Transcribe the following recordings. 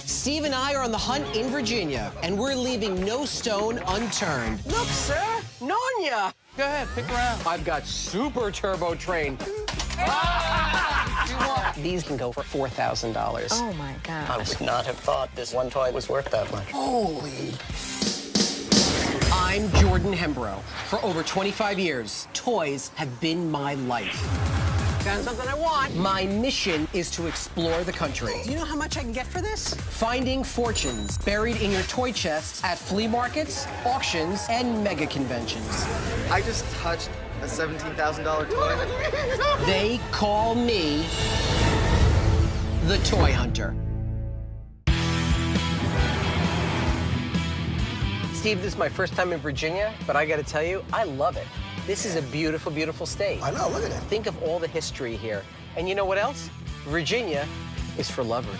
Steve and I are on the hunt in Virginia, and we're leaving no stone unturned. Look, sir, Nonya. Go ahead, pick around. I've got super turbo train. These can go for $4,000. Oh, my gosh. I would not have thought this one toy was worth that much. Holy. I'm Jordan Hembrow. For over 25 years, toys have been my life. Found something I want. My mission is to explore the country. Do you know how much I can get for this? Finding fortunes buried in your toy chests at flea markets, auctions, and mega conventions. I just touched a $17,000 toy. They call me the Toy Hunter. Steve, this is my first time in Virginia, but I gotta tell you, I love it. This is a beautiful, beautiful state. I know, look at it. Think of all the history here. And you know what else? Virginia is for lovers.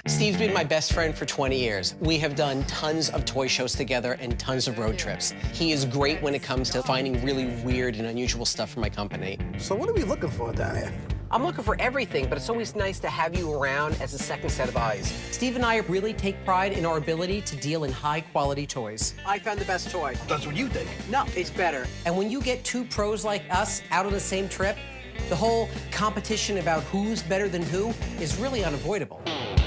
Steve's been my best friend for 20 years. We have done tons of toy shows together and tons of road trips. He is great when it comes to finding really weird and unusual stuff for my company. So what are we looking for down here? I'm looking for everything, but it's always nice to have you around as a second set of eyes. Steve and I really take pride in our ability to deal in high-quality toys. I found the best toy. That's what you think. No, it's better. And when you get two pros like us out on the same trip, the whole competition about who's better than who is really unavoidable.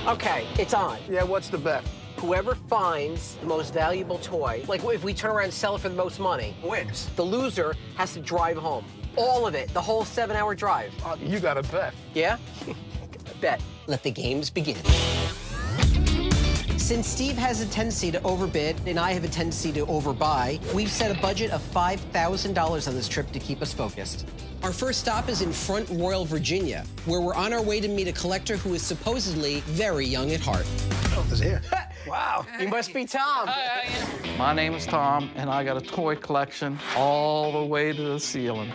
Okay, it's on. Yeah, what's the bet? Whoever finds the most valuable toy, like if we turn around and sell it for the most money, wins. The loser has to drive home. All of it, the whole 7-hour drive. You got to bet. Yeah? Bet. Let the games begin. Since Steve has a tendency to overbid and I have a tendency to overbuy, we've set a budget of $5,000 on this trip to keep us focused. Our first stop is in Front Royal, Virginia, where we're on our way to meet a collector who is supposedly very young at heart. Oh, it's here. Wow, you must be Tom. Hi, I am. My name is Tom, and I got a toy collection all the way to the ceiling.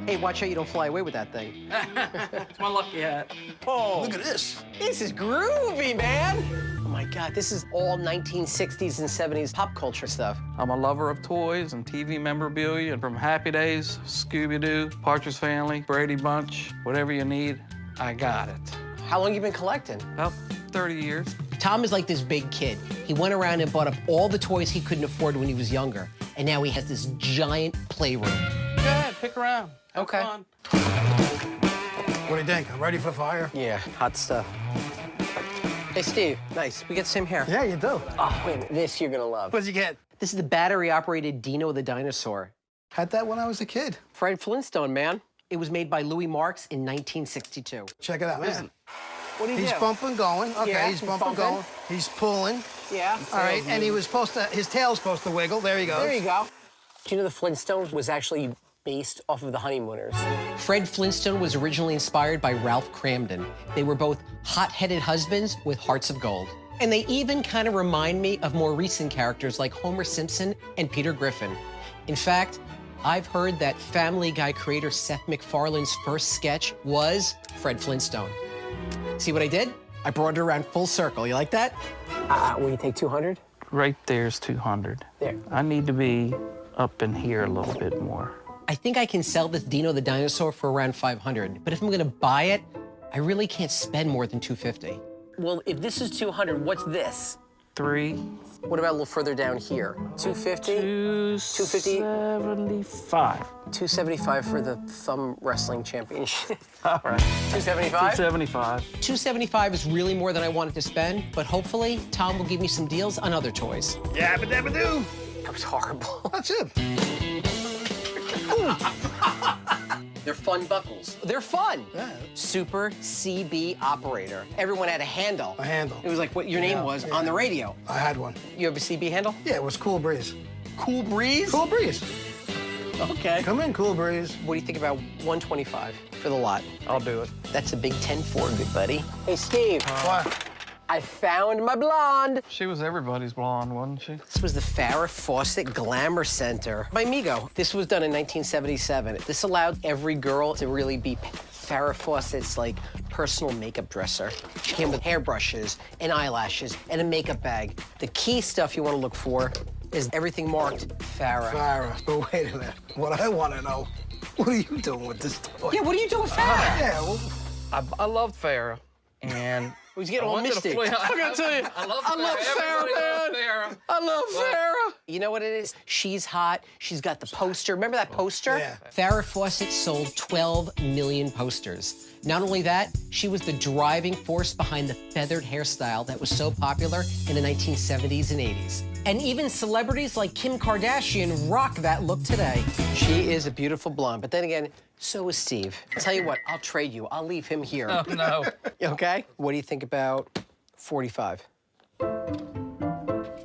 Hey, watch out you don't fly away with that thing. It's my lucky hat. Oh, Look at this. this is groovy, man. Oh my God, this is all 1960s and 70s pop culture stuff. I'm a lover of toys and TV memorabilia, and from Happy Days, Scooby-Doo, Partridge Family, Brady Bunch, whatever you need, I got it. How long you been collecting? About 30 years. Tom is like this big kid. He went around and bought up all the toys he couldn't afford when he was younger, and now he has this giant playroom. Go ahead, pick around. Have Okay. fun. What do you think? I'm ready for fire? Yeah, hot stuff. Hey, Steve, nice. We get the same hair. Yeah, you do. Oh, wait a minute. This you're gonna love. What'd you get? This is the battery-operated Dino the Dinosaur. Had that when I was a kid. Fred Flintstone, man. It was made by Louis Marks in 1962. Check it out, man. What do you He's do? bumping, going. Okay, Yeah, he's he's bumping, bumping. going. He's pulling. Yeah. All right, and he was supposed to, his tail's supposed to wiggle. There he goes. There you go. Do you know the Flintstones was actually based off of the Honeymooners? Fred Flintstone was originally inspired by Ralph Cramden. They were both hot-headed husbands with hearts of gold. And they even kind of remind me of more recent characters like Homer Simpson and Peter Griffin. In fact, I've heard that Family Guy creator Seth MacFarlane's first sketch was Fred Flintstone. See what I did? I brought it around full circle. You like that? Will you take 200? Right there's 200. There. I need to be up in here a little bit more. I think I can sell this Dino the Dinosaur for around 500, but if I'm gonna buy it, I really can't spend more than 250. Well, if this is 200, what's this? 3. What about a little further down here? 250? 250? 275. 275 for the Thumb Wrestling Championship. All right. 275? 275. 275 is really more than I wanted to spend, but hopefully Tom will give me some deals on other toys. Yabba dabba doo. That was horrible. That's it. They're fun buckles. They're fun. Yeah. Super CB operator. Everyone had a handle. A handle. It was like what your name was on the radio. I had one. You have a CB handle? Yeah, it was Cool Breeze. Cool Breeze? Cool Breeze. Okay. Come in, Cool Breeze. What do you think about 125 for the lot? I'll do it. That's a big 10-4, good buddy. Hey, Steve. What? I found my blonde. She was everybody's blonde, wasn't she? This was the Farrah Fawcett Glamour Center by Migo. This was done in 1977. This allowed every girl to really be Farrah Fawcett's, like, personal makeup dresser. She came with hairbrushes and eyelashes and a makeup bag. The key stuff you want to look for is everything marked Farrah. Farrah. But wait a minute. What I want to know, what are you doing with this toy? Yeah, what are you doing with Farrah? Yeah, well, I loved Farrah, and He's getting all misty. I gotta tell you, I love Farrah, man. I love Farrah. You know what it is? She's hot. She's got the poster. Remember that poster? Yeah. Farrah Fawcett sold 12 million posters. Not only that, she was the driving force behind the feathered hairstyle that was so popular in the 1970s and 80s. And even celebrities like Kim Kardashian rock that look today. She is a beautiful blonde, but then again, so is Steve. I'll tell you what, I'll trade you. I'll leave him here. Oh, no. Okay? What do you think about 45?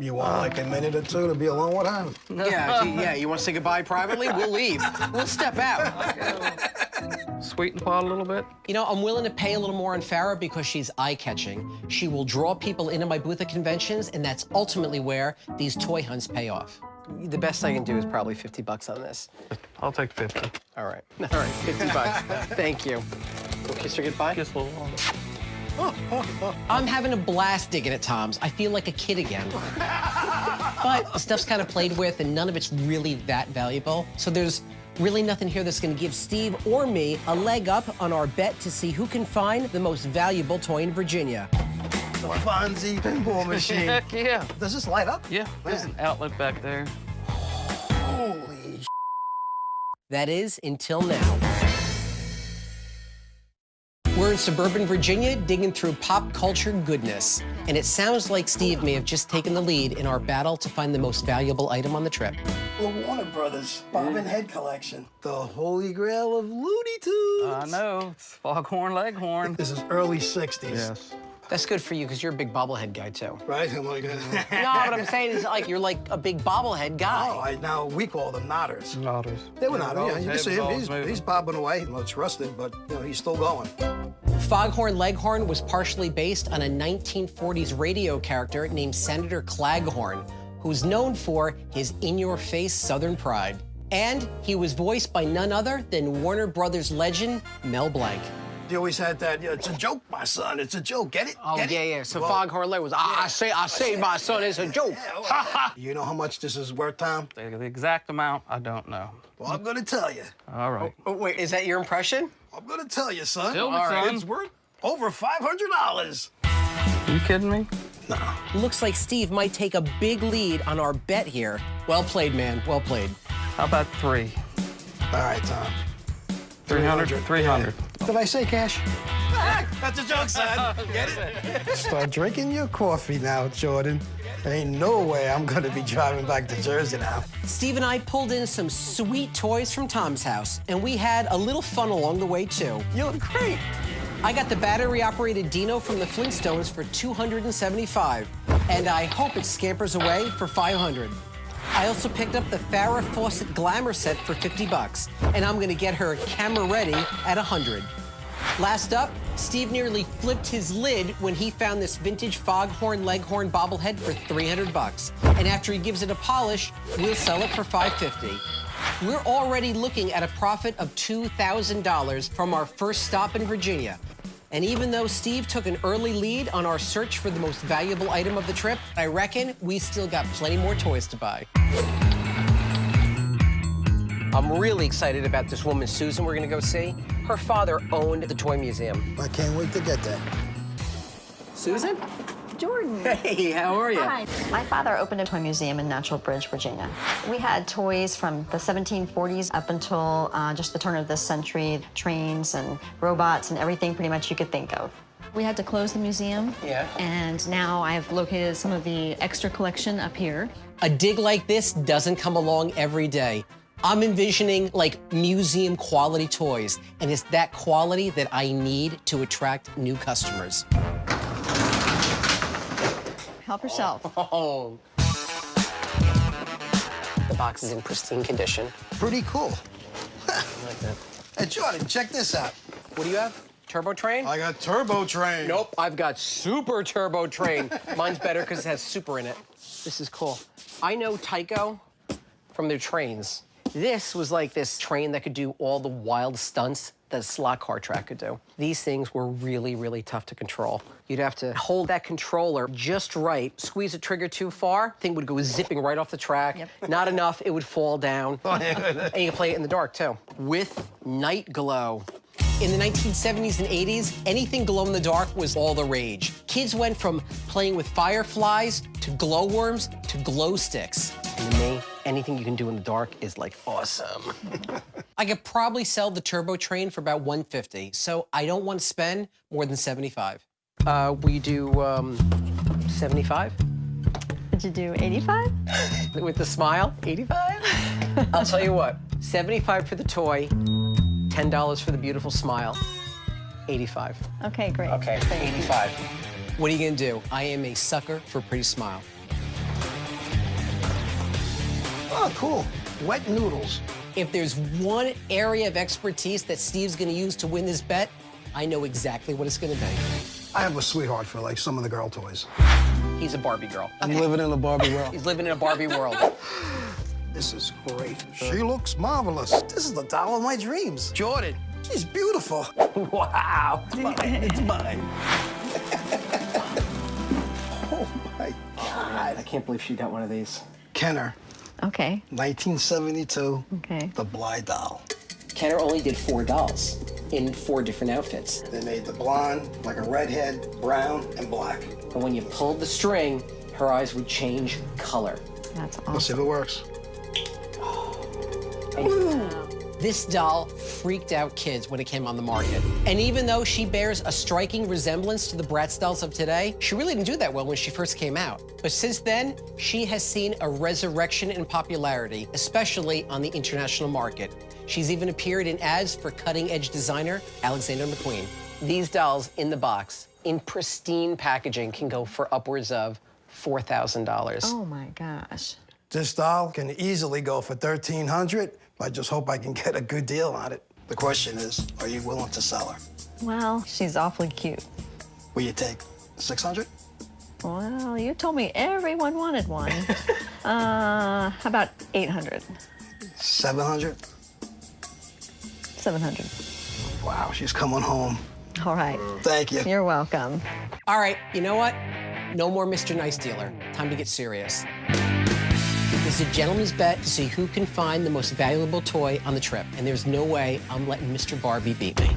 You want like a minute or two to be alone with him? Yeah, you want to say goodbye privately? We'll leave. We'll step out. Sweeten the pot a little bit. You know, I'm willing to pay a little more on Farrah because she's eye-catching. She will draw people into my booth at conventions, and that's ultimately where these toy hunts pay off. The best I can do is probably 50 bucks on this. I'll take 50. All right, 50 bucks. Thank you. We'll kiss her goodbye. Just a little longer. I'm having a blast digging at Tom's. I feel like a kid again. But the stuff's kind of played with, and none of it's really that valuable. So there's really nothing here that's going to give Steve or me a leg up on our bet to see who can find the most valuable toy in Virginia. The Fonzie pinball machine. Heck yeah. Does this light up? Yeah, there's an outlet back there. Holy sh**. That is, until now. We're in suburban Virginia digging through pop culture goodness. And it sounds like Steve may have just taken the lead in our battle to find the most valuable item on the trip. The Warner Brothers Bob and Head collection. The holy grail of Looney Tunes. I know. It's Foghorn Leghorn. This is early 60s. Yes. That's good for you, because you're a big bobblehead guy, too. Right? I'm like, No, what I'm saying is, like, you're like a big bobblehead guy. now we call them nodders. Nodders. They were nodders, yeah. You can see Head was him. always He's bobbing away. Well, it's rusted, but you know, he's still going. Foghorn Leghorn was partially based on a 1940s radio character named Senator Claghorn, who's known for his in-your-face Southern pride. And he was voiced by none other than Warner Brothers legend Mel Blanc. He always had that, it's a joke, my son, it's a joke, get it? Oh, Get it? yeah. So Foghorn Leghorn was, I say, my son, it's a joke. You know how much this is worth, Tom? The exact amount, I don't know. Well, I'm gonna tell you. All right. Oh, wait, is that your impression? I'm gonna tell you, son. Tell me, son. It's worth over $500. You kidding me? Looks like Steve might take a big lead on our bet here. Well played, man, well played. How about 3? All right, Tom. 300? 300. Did I say cash? That's a joke, son. Get it? Start drinking your coffee now, Jordan. Ain't no way I'm gonna be driving back to Jersey now. Steve and I pulled in some sweet toys from Tom's house, and we had a little fun along the way, too. You look great. I got the battery-operated Dino from the Flintstones for $275, and I hope it scampers away for $500. I also picked up the Farrah Fawcett Glamour set for 50 bucks, and I'm gonna get her camera ready at 100. Last up, Steve nearly flipped his lid when he found this vintage Foghorn Leghorn bobblehead for 300 bucks. And after he gives it a polish, we'll sell it for $550. We're already looking at a profit of $2,000 from our first stop in Virginia. And even though Steve took an early lead on our search for the most valuable item of the trip, I reckon we still got plenty more toys to buy. I'm really excited about this woman, Susan, we're gonna go see. Her father owned the toy museum. I can't wait to get there. Susan? Jordan. Hey, how are you? Hi. My father opened a toy museum in Natural Bridge, Virginia. We had toys from the 1740s up until just the turn of this century, trains and robots and everything pretty much you could think of. We had to close the museum. Yeah. And now I've located some of the extra collection up here. A dig like this doesn't come along every day. I'm envisioning like museum quality toys, and it's that quality that I need to attract new customers. Help yourself. Oh. The box is in pristine condition. Pretty cool. I like that. Hey, Jordan, check this out. What do you have? Turbo Train? I got Turbo Train. Nope, I've got Super Turbo Train. Mine's better because it has super in it. This is cool. I know Tyco from their trains. This was like this train that could do all the wild stunts that a slot car track could do. These things were really, really tough to control. You'd have to hold that controller just right, squeeze the trigger too far, thing would go zipping right off the track. Yep. Not enough, it would fall down. And you can play it in the dark, too. With Night Glow. In the 1970s and 80s, anything glow-in-the-dark was all the rage. Kids went from playing with fireflies to glowworms to glow sticks. And to me, anything you can do in the dark is, like, awesome. I could probably sell the Turbo Train for about $150, so I don't want to spend more than $75. We do, 75? Did you do 85? With the smile, 85? I'll tell you what, 75 for the toy, $10 for the beautiful smile, 85. Okay, great. Okay, Thank you. 85. What are you gonna do? I am a sucker for a pretty smile. Oh, cool. Wet noodles. If there's one area of expertise that Steve's gonna use to win this bet, I know exactly what it's gonna be. I have a sweetheart for, like, some of the girl toys. He's a Barbie girl. I'm living in a Barbie world. He's living in a Barbie world. This is great. She looks marvelous. This is the doll of my dreams. Jordan. She's beautiful. Wow. It's mine. It's mine. Oh, my God. I can't believe she got one of these. Kenner, Okay. 1972. Okay. The Bly doll. Kenner only did 4 dolls in 4 different outfits. They made the blonde, like a redhead, brown, and black. And when you pulled the string, her eyes would change color. That's Let's see if awesome. it works. This doll freaked out kids when it came on the market. And even though she bears a striking resemblance to the Bratz dolls of today, she really didn't do that well when she first came out. But since then, she has seen a resurrection in popularity, especially on the international market. She's even appeared in ads for cutting-edge designer Alexander McQueen. These dolls in the box, in pristine packaging, can go for upwards of $4,000. Oh, my gosh. This doll can easily go for $1,300. I just hope I can get a good deal on it. The question is, are you willing to sell her? Well, she's awfully cute. Will you take 600? Well, you told me everyone wanted one. How about 800? 700? 700. Wow, she's coming home. All right. Thank you. You're welcome. All right, you know what? No more Mr. Nice Dealer. Time to get serious. It's a gentleman's bet to see who can find the most valuable toy on the trip. And there's no way I'm letting Mr. Barbie beat me.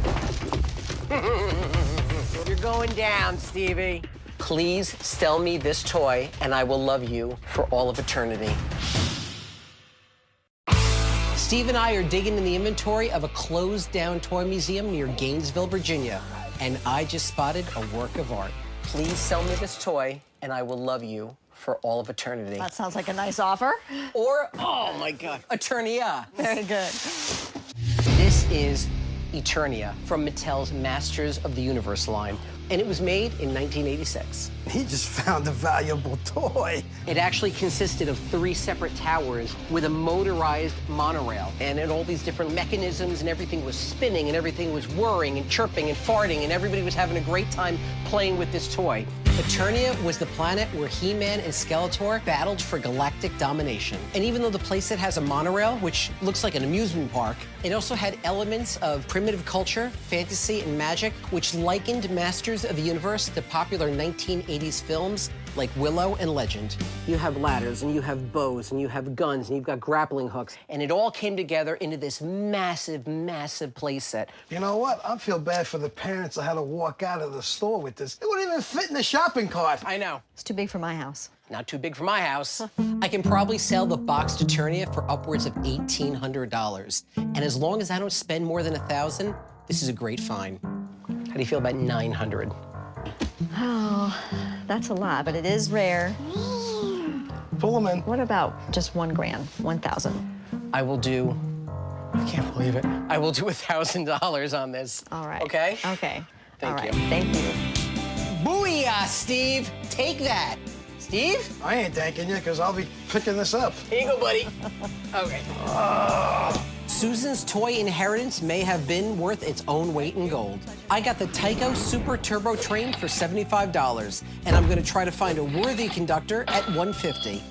You're going down, Stevie. Please sell me this toy, and I will love you for all of eternity. Steve and I are digging in the inventory of a closed-down toy museum near Gainesville, Virginia. And I just spotted a work of art. Please sell me this toy, and I will love you for all of eternity. That sounds like a nice offer. Or, oh my God, Eternia. Very good. This is Eternia from Mattel's Masters of the Universe line, and it was made in 1986. He just found a valuable toy. It actually consisted of 3 separate towers with a motorized monorail, and all these different mechanisms, and everything was spinning, and everything was whirring and chirping and farting, and everybody was having a great time playing with this toy. Eternia was the planet where He-Man and Skeletor battled for galactic domination. And even though the playset has a monorail, which looks like an amusement park, it also had elements of primitive culture, fantasy, and magic, which likened Masters of the Universe to popular 1980s films like Willow and Legend. You have ladders, and you have bows, and you have guns, and you've got grappling hooks, and it all came together into this massive, massive playset. You know what? I feel bad for the parents that had to walk out of the store with this. It wouldn't even fit in the shopping cart. I know. It's too big for my house. Not too big for my house. I can probably sell the boxed Eternia for upwards of $1,800. And as long as I don't spend more than $1,000, this is a great find. How do you feel about 900? Oh, that's a lot, but it is rare. Pull them in. What about just $1 grand, 1,000? I will do, I can't believe it. I will do $1,000 on this. All right. Okay? Okay. Thank All right. you. Thank you. Booyah, Steve. Take that. Steve? I ain't thanking you, because I'll be picking this up. Here you go, buddy. Okay. Susan's toy inheritance may have been worth its own weight in gold. I got the Tyco Super Turbo Train for $75, and I'm gonna try to find a worthy conductor at $150.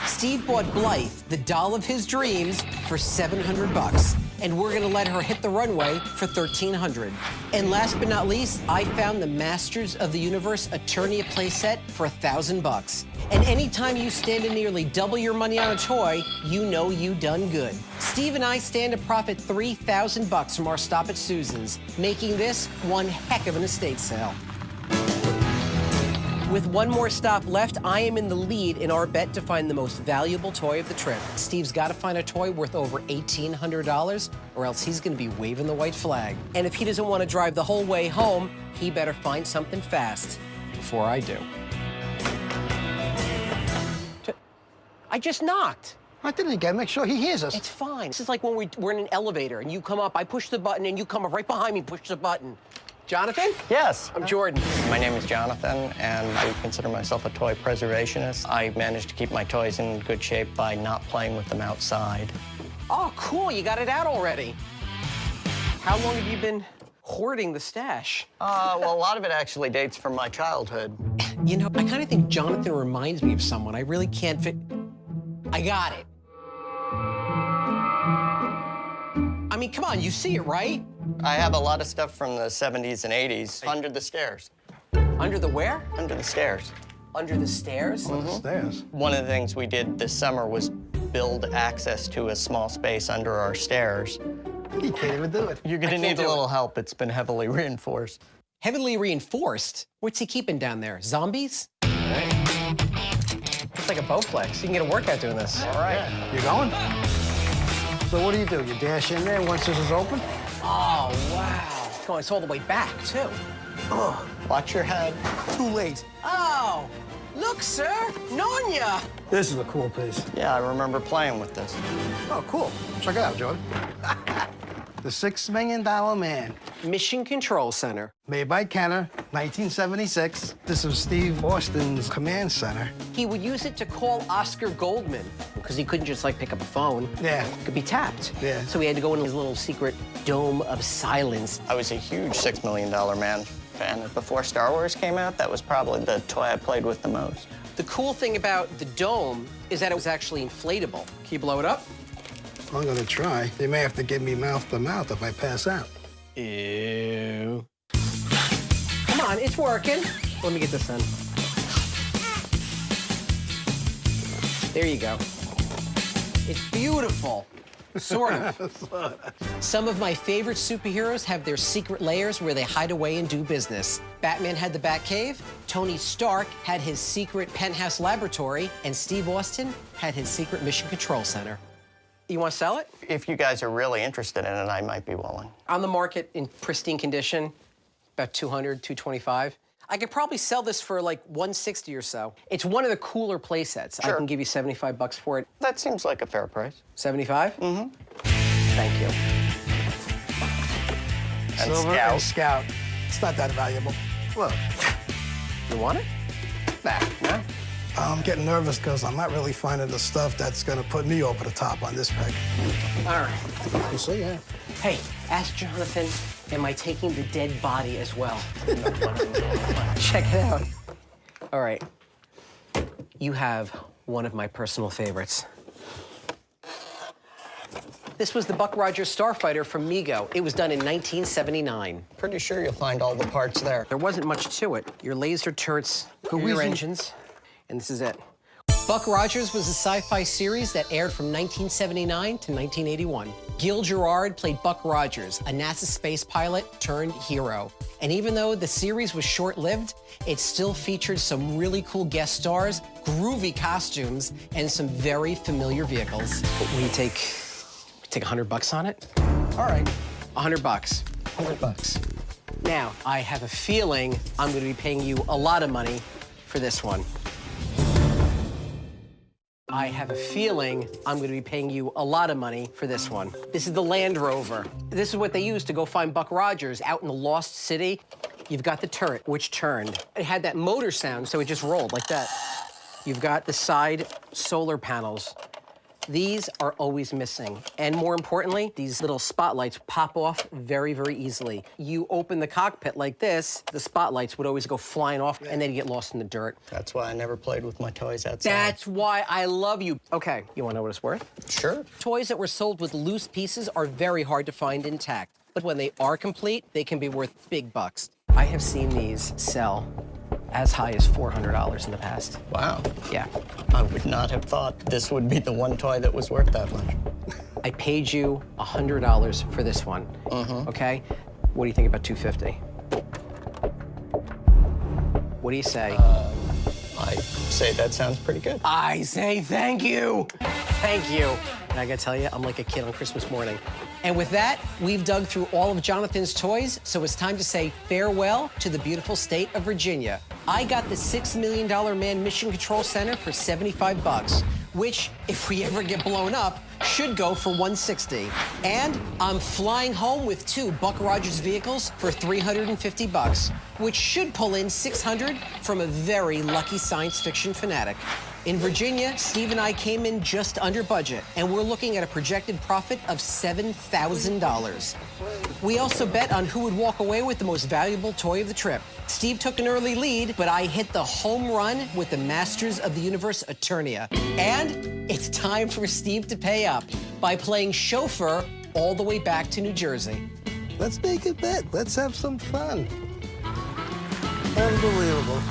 Steve bought Blythe, the doll of his dreams, for $700. and we're gonna let her hit the runway for $1,300. And last but not least, I found the Masters of the Universe Eternia playset for $1,000. And anytime you stand to nearly double your money on a toy, you know you done good. Steve and I stand to profit $3,000 from our stop at Susan's, making this one heck of an estate sale. With one more stop left, I am in the lead in our bet to find the most valuable toy of the trip. Steve's got to find a toy worth over $1,800, or else he's going to be waving the white flag. And if he doesn't want to drive the whole way home, he better find something fast before I do. I just knocked. I didn't again. Make sure he hears us. It's fine. This is like when we're in an elevator and you come up, I push the button, and you come up right behind me, push the button. Jonathan? Yes. I'm Jordan. My name is Jonathan, and I consider myself a toy preservationist. I managed to keep my toys in good shape by not playing with them outside. Oh, cool. You got it out already. How long have you been hoarding the stash? Well, a lot of it actually dates from my childhood. You know, I kind of think Jonathan reminds me of someone. I really can't fit. I got it. I mean, come on, you see it, right? I have a lot of stuff from the 70s and 80s under the stairs. Under the where? Under the stairs. Under the stairs? Stairs. One of the things we did this summer was build access to a small space under our stairs. He can't even do it. You're gonna need a little help. It's been heavily reinforced. Heavily reinforced? What's he keeping down there? Zombies? Right. It's like a Bowflex. You can get a workout doing this. All right. Yeah. You going? So what do? You dash in there once this is open? Oh, wow. It's going all the way back, too. Oh, Watch your head. too late. Oh, look, sir. Nonya. This is a cool piece. Yeah, I remember playing with this. Oh, cool. Check it out, Jordan. The $6 Million Man. Mission Control Center. Made by Kenner, 1976. This is Steve Austin's command center. He would use it to call Oscar Goldman, because he couldn't just, like, pick up a phone. Yeah. It could be tapped. Yeah. So he had to go in his little secret dome of silence. I was a huge $6 Million Man fan. Before Star Wars came out, that was probably the toy I played with the most. The cool thing about the dome is that it was actually inflatable. Can you blow it up? I'm gonna try. They may have to give me mouth to mouth if I pass out. Ew. Come on, it's working. Let me get this in. There you go. It's beautiful. Sort of. Some of my favorite superheroes have their secret lairs where they hide away and do business. Batman had the Batcave, Tony Stark had his secret penthouse laboratory, and Steve Austin had his secret mission control center. You want to sell it? If you guys are really interested in it, I might be willing. On the market in pristine condition, about $200, $225. I could probably sell this for like $160 or so. It's one of the cooler play sets. Sure. I can give you $75 for it. That seems like a fair price. 75? Mm-hmm. Thank you. And Silver Scout. and Scout. It's not that valuable. Look. You want it? Nah. No? I'm getting nervous because I'm not really finding the stuff that's gonna put me over the top on this pick. All right. You see, yeah. Hey, ask Jonathan, am I taking the dead body as well? Check it out. All right. You have one of my personal favorites. This was the Buck Rogers Starfighter from Mego. It was done in 1979. Pretty sure you'll find all the parts there. There wasn't much to it. Your laser turrets, your Wheezy. engines, and this is it. Buck Rogers was a sci-fi series that aired from 1979 to 1981. Gil Gerard played Buck Rogers, a NASA space pilot turned hero. And even though the series was short-lived, it still featured some really cool guest stars, groovy costumes, and some very familiar vehicles. Will you take $100 on it? All right. $100. $100. Now, I have a feeling I'm going to be paying you a lot of money for this one. I have a feeling I'm going to be paying you a lot of money for this one. This is the Land Rover. This is what they used to go find Buck Rogers out in the Lost City. You've got the turret, which turned. It had that motor sound, so it just rolled like that. You've got the side solar panels. These are always missing. And more importantly, these little spotlights pop off very, very easily. You open the cockpit like this, the spotlights would always go flying off and they'd get lost in the dirt. That's why I never played with my toys outside. That's why I love you. Okay, you wanna know what it's worth? Sure. Toys that were sold with loose pieces are very hard to find intact. But when they are complete, they can be worth big bucks. I have seen these sell as high as $400 in the past. Wow. Yeah. I would not have thought this would be the one toy that was worth that much. I paid you $100 for this one. Okay? What do you think about $250? What do you say? I say that sounds pretty good. I say thank you. Thank you. And I gotta tell you, I'm like a kid on Christmas morning. And with that, we've dug through all of Jonathan's toys, so it's time to say farewell to the beautiful state of Virginia. I got the $6 Million Man Mission Control Center for 75 bucks, which, if we ever get blown up, should go for 160. And I'm flying home with 2 Buck Rogers vehicles for 350 bucks, which should pull in 600 from a very lucky science fiction fanatic. In Virginia, Steve and I came in just under budget, and we're looking at a projected profit of $7,000. We also bet on who would walk away with the most valuable toy of the trip. Steve took an early lead, but I hit the home run with the Masters of the Universe Eternia. And it's time for Steve to pay up by playing chauffeur all the way back to New Jersey. Let's make a bet. Let's have some fun. Unbelievable.